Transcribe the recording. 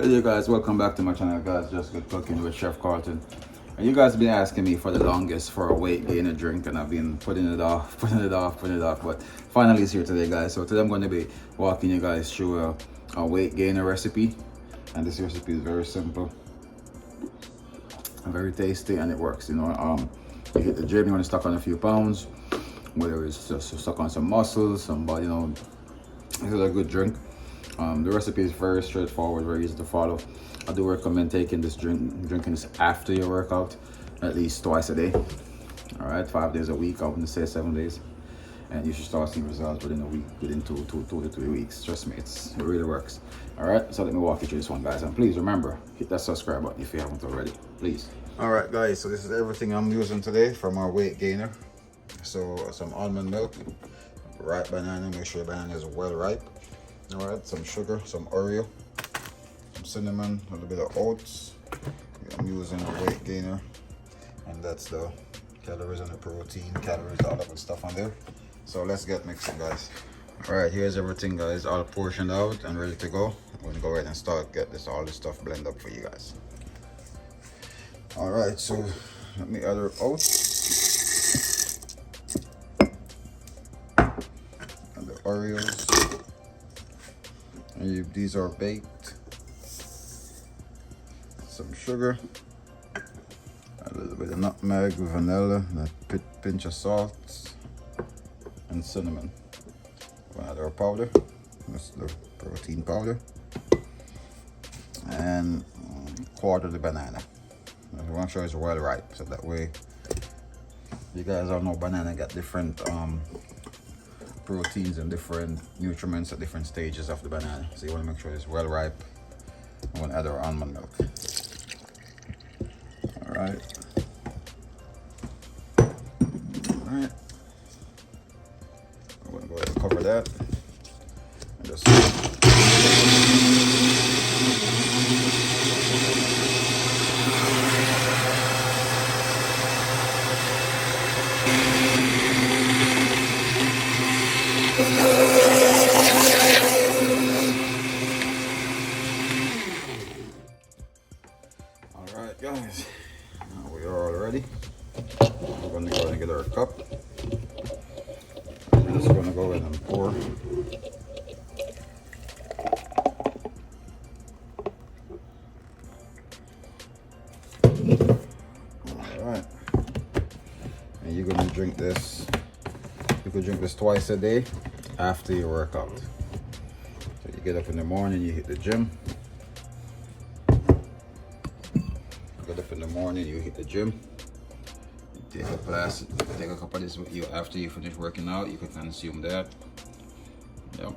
Hey guys, welcome back to my channel, guys. Just Good Cooking with Chef Carlton. And you guys have been asking me for the longest for a weight gainer drink, and I've been putting it off, but finally it's here today, guys. So today I'm going to be walking you guys through a weight gainer recipe, and this recipe is very simple and very tasty, and it works. You hit the gym, you want to stock on a few pounds, whether it's just stuck on some muscles, some body, this is a good drink. The recipe is very straightforward, very easy to follow. I do recommend taking this drinking this after your workout, at least twice a day. All right, 5 days a week. I wouldn't say 7 days, and you should start seeing results within a week, within two to 3 weeks. Trust me, it really works. All right, so let me walk you through this one, guys, and please remember, hit that subscribe button if you haven't already, please. All right, guys, so this is everything I'm using today for my weight gainer. So some almond milk, ripe banana. Make sure your banana is well ripe. All right, some sugar, some Oreo, some cinnamon, a little bit of oats. I'm using a weight gainer, and that's the calories and the protein, calories, all that good stuff on there. So let's get mixing, guys. All right, here's everything, guys, all portioned out and ready to go. I'm gonna go ahead and start all this stuff blend up for you guys. All right, so let me add our oats and the Oreos. And these are baked. Some sugar, a little bit of nutmeg, vanilla, a pinch of salt, and cinnamon. We'll add our powder. That's the protein powder. And quarter the banana. I want to show it's well ripe, so that way you guys all know banana got different proteins and different nutriments at different stages of the banana, so you want to make sure it's well ripe. I'm going to add our almond milk. All right, I'm going to go ahead and cover that and just Alright, guys, now we are all ready. We're going to go ahead and get our cup. We're just going to go ahead and pour. Alright, and you're going to drink this. You could drink this twice a day after your workout. So you get up in the morning, you hit the gym. Get up in the morning, you hit the gym. You take a cup of this with you after you finish working out. You can consume that. Yep.